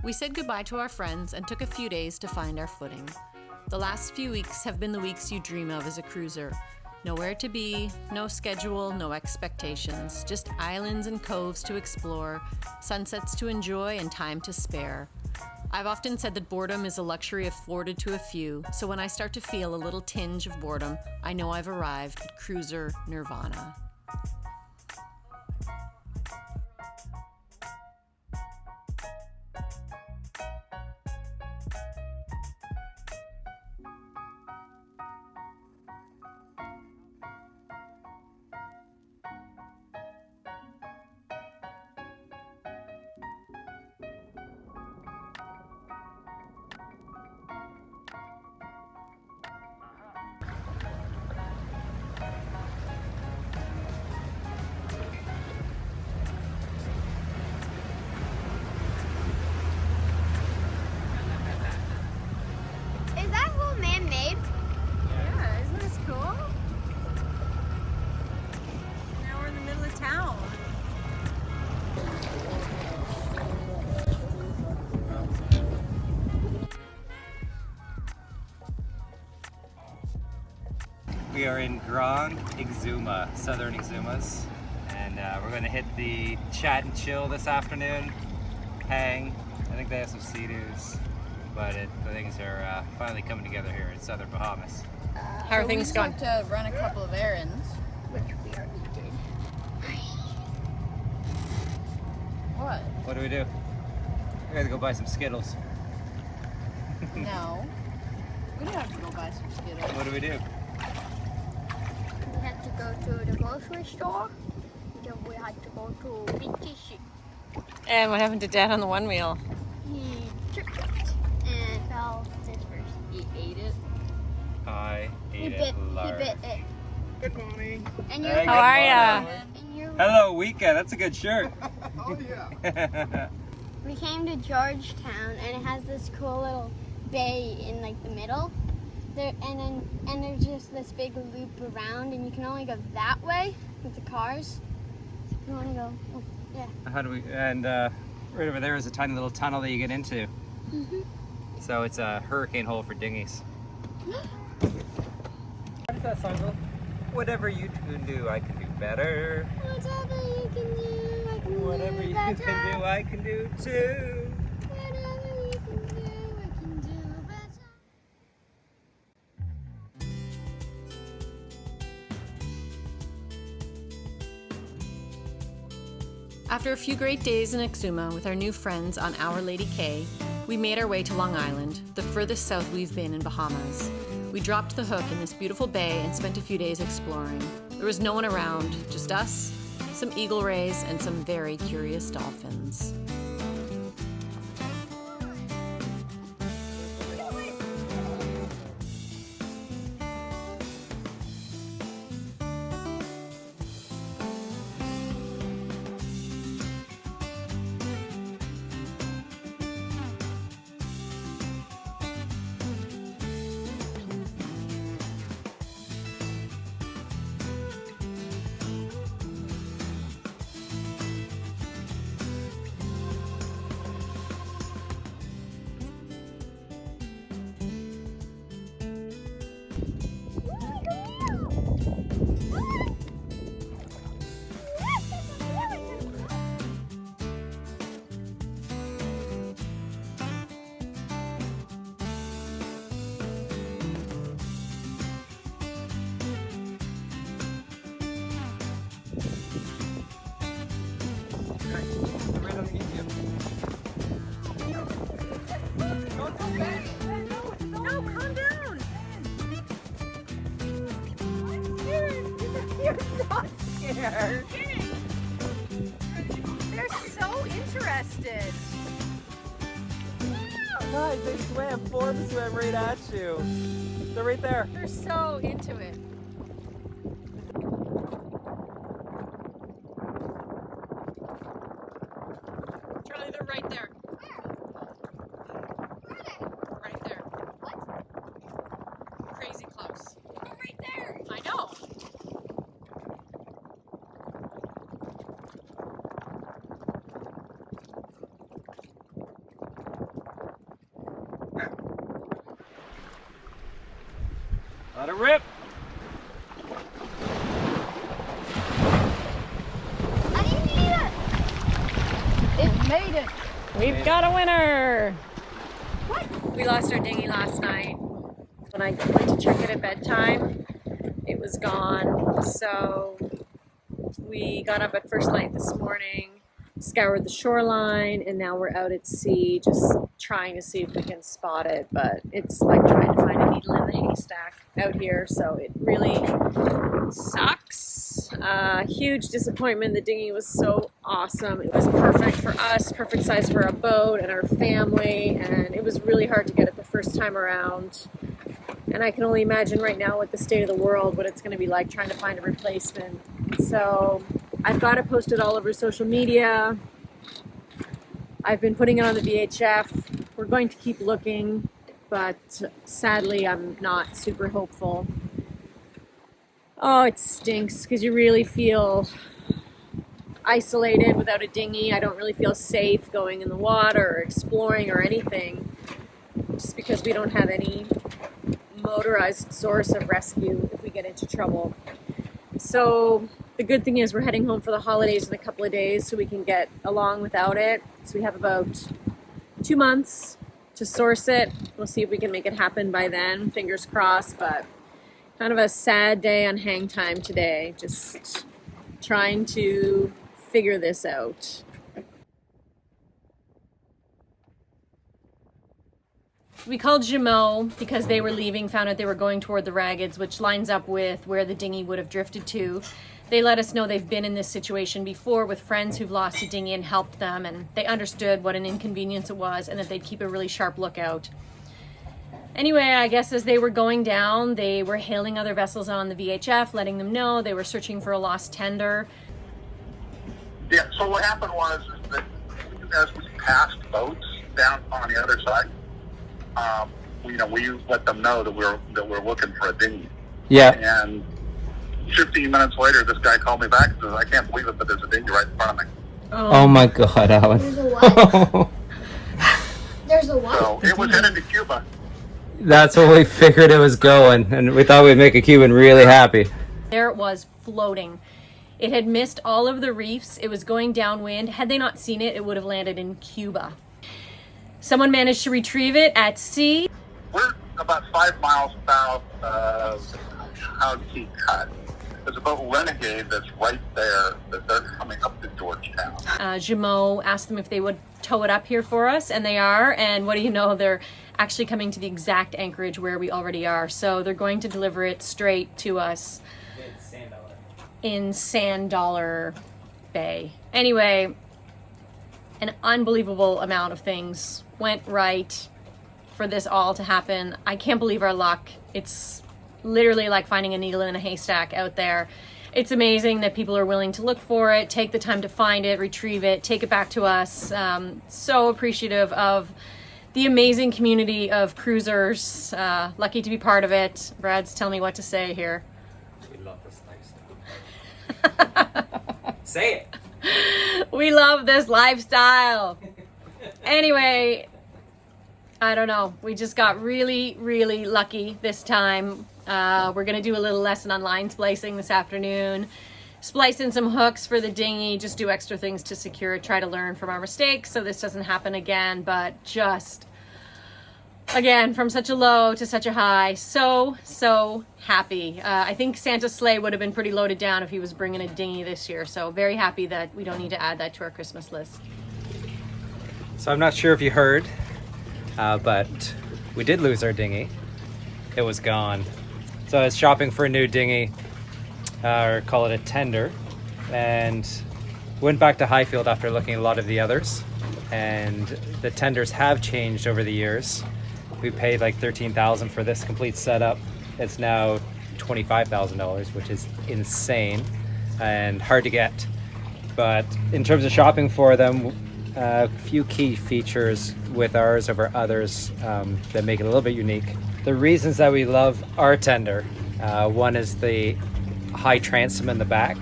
We said goodbye to our friends and took a few days to find our footing. The last few weeks have been the weeks you dream of as a cruiser. Nowhere to be, no schedule, no expectations, just islands and coves to explore, sunsets to enjoy, and time to spare. I've often said that boredom is a luxury afforded to a few, so when I start to feel a little tinge of boredom, I know I've arrived at cruiser nirvana. We are in Grand Exuma, Southern Exumas, and we're going to hit the Chat and Chill this afternoon. Hang. I think they have some sea-doos, but the things are finally coming together here in Southern Bahamas. How are things going? We just have to run a couple of errands. Which we already did. What? What do? We gotta go buy some Skittles. No. We don't have to go buy some Skittles. What do? We had to go to the grocery store. Then we had to go to Big Tissue. And what happened to Dad on the one wheel? He tripped and fell face first. He ate it. I He ate bit it large. it. Good morning. And Hey, How are ya? And you're Hello, Wika. That's a good shirt. Oh yeah. We came to Georgetown and it has this cool little bay in like the middle. And there's just this big loop around and you can only go that way with the cars. So if you want to go, oh, yeah. How do we? And right over there is a tiny little tunnel that you get into. So it's a hurricane hole for dinghies. How does that song go? Whatever you can do, I can do better. Whatever you can do, I can Whatever do you better. can do, I can do too. Whatever you can do, I can do better. After a few great days in Exuma with our new friends on Our Lady Cay, we made our way to Long Island, the furthest south we've been in Bahamas. We dropped the hook in this beautiful bay and spent a few days exploring. There was no one around, just us, some eagle rays, and some very curious dolphins. Right underneath you. No, calm down. You're not scared. They're so interested. Guys, they swam. Four of them swam right at you. They're right there. They're so into it. Charlie, they're right there. Right there. What? Crazy close. They're right there. I know. Let it rip. It made it. We've got a winner! What? We lost our dinghy last night. When I went to check it at bedtime, it was gone. So we got up at first light this morning, scoured the shoreline, and now we're out at sea just trying to see if we can spot it. But it's like trying to find a needle in the haystack out here, so it really sucks. Huge disappointment. The dinghy was so awesome. It was perfect for us, perfect size for our boat and our family, and it was really hard to get it the first time around. And I can only imagine right now with the state of the world what it's going to be like trying to find a replacement. So I've got it posted all over social media. I've been putting it on the VHF. We're going to keep looking, but sadly I'm not super hopeful. Oh, it stinks because you really feel isolated without a dinghy. I don't really feel safe going in the water or exploring or anything, just because we don't have any motorized source of rescue if we get into trouble. So the good thing is we're heading home for the holidays in a couple of days so we can get along without it. So we have about 2 months to source it. We'll see if we can make it happen by then, fingers crossed, but kind of a sad day on Hangtime today, just trying to figure this out. We called Exuma because they were leaving, found out they were going toward the Raggeds, which lines up with where the dinghy would have drifted to. They let us know they've been in this situation before with friends who've lost a dinghy and helped them, and they understood what an inconvenience it was and that they'd keep a really sharp lookout. Anyway, I guess as they were going down, they were hailing other vessels on the VHF, letting them know they were searching for a lost tender. Yeah, so what happened was is that as we passed boats down on the other side, we let them know that we're looking for a dinghy. Yeah. And 15 minutes later, this guy called me back and says, "I can't believe it, but there's a dinghy right in front of me." Oh my God, Alan. There's a what? There's a what? So it was headed to Cuba. That's what we figured it was going, and we thought we'd make a Cuban really happy. There it was, floating. It had missed all of the reefs. It was going downwind. Had they not seen it, it would have landed in Cuba. Someone managed to retrieve it at sea. We're about 5 miles south of Hangtime Cut. There's a boat Renegade that's right there that they're coming up to Georgetown. Exuma asked them if they would tow it up here for us, and they are. And what do you know? They're actually coming to the exact anchorage where we already are. So they're going to deliver it straight to us in Sand Dollar Bay. Anyway, an unbelievable amount of things went right for this all to happen. I can't believe our luck. It's literally like finding a needle in a haystack out there. It's amazing that people are willing to look for it, take the time to find it, retrieve it, take it back to us. So appreciative of the amazing community of cruisers. Lucky to be part of it. Brad's telling me what to say here. We love this lifestyle. Say it. We love this lifestyle. Anyway, I don't know. We just got really, really lucky this time. We're going to do a little lesson on line splicing this afternoon. Splice in some hooks for the dinghy, just do extra things to secure it, try to learn from our mistakes so this doesn't happen again. But just, again, from such a low to such a high, so happy. I think Santa's sleigh would have been pretty loaded down if he was bringing a dinghy this year. So very happy that we don't need to add that to our Christmas list. So I'm not sure if you heard, but we did lose our dinghy. It was gone. So I was shopping for a new dinghy, or call it a tender, and went back to Highfield after looking at a lot of the others. And the tenders have changed over the years. We paid like $13,000 for this complete setup. It's now $25,000, which is insane and hard to get. But in terms of shopping for them, a few key features with ours over others that make it a little bit unique. The reasons that we love our tender, one is the high transom in the back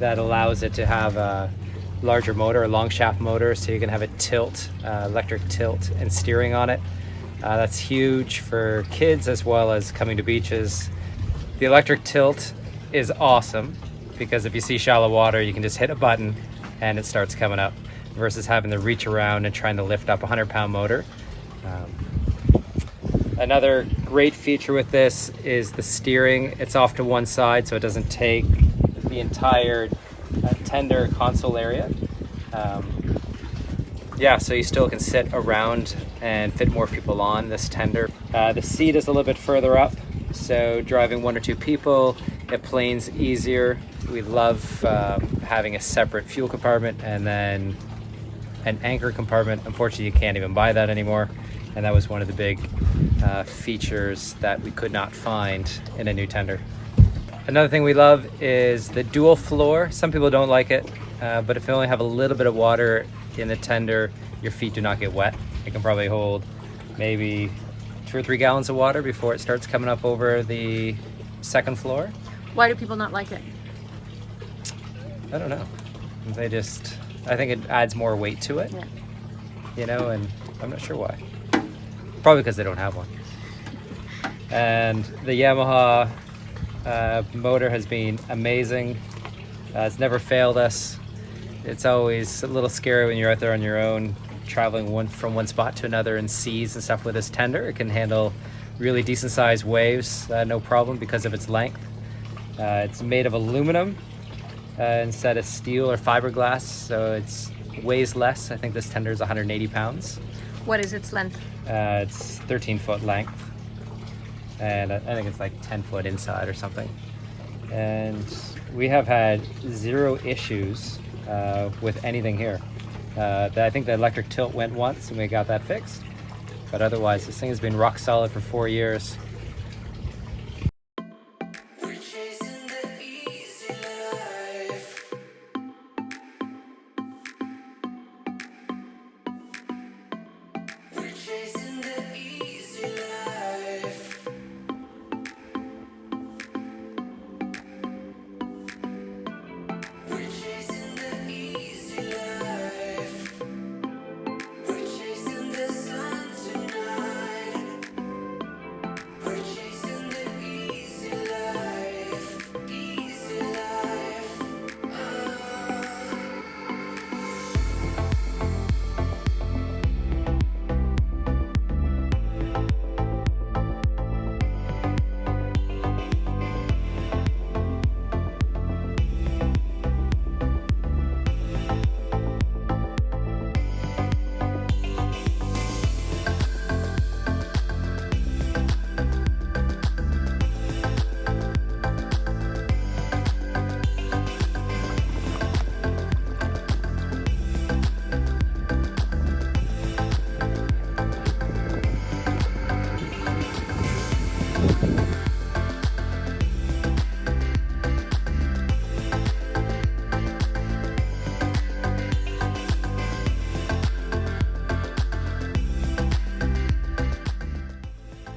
that allows it to have a larger motor, a long shaft motor, so you can have a tilt, electric tilt and steering on it. That's huge for kids as well as coming to beaches, The electric tilt is awesome because if you see shallow water, you can just hit a button and it starts coming up versus having to reach around and trying to lift up a 100-pound motor. Another great feature with this is the steering. It's off to one side so it doesn't take the entire tender console area. Yeah, so you still can sit around and fit more people on this tender. The seat is a little bit further up, so driving 1 or 2 people, it planes easier. We love having a separate fuel compartment and then an anchor compartment. Unfortunately, you can't even buy that anymore, and that was one of the big features that we could not find in a new tender. Another thing we love is the dual floor. Some people don't like it, but if you only have a little bit of water in the tender, your feet do not get wet. It can probably hold maybe 2 or 3 gallons of water before it starts coming up over the second floor. Why do people not like it? I don't know. I think it adds more weight to it, you know, and I'm not sure why. Probably because they don't have one. And the Yamaha motor has been amazing. It's never failed us. It's always a little scary when you're out there on your own, traveling from one spot to another in seas and stuff with this tender. It can handle really decent sized waves, no problem because of its length. It's made of aluminum instead of steel or fiberglass, so it weighs less. I think this tender is 180 pounds. What is its length? It's 13-foot length, and I think it's like 10-foot inside or something. And we have had 0 issues with anything here. I think the electric tilt went once and we got that fixed, but otherwise this thing has been rock solid for 4 years.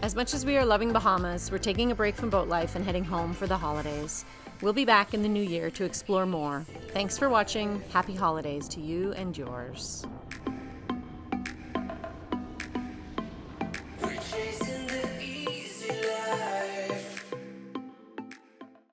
As much as we are loving Bahamas, we're taking a break from boat life and heading home for the holidays. We'll be back in the new year to explore more. Thanks for watching. Happy holidays to you and yours.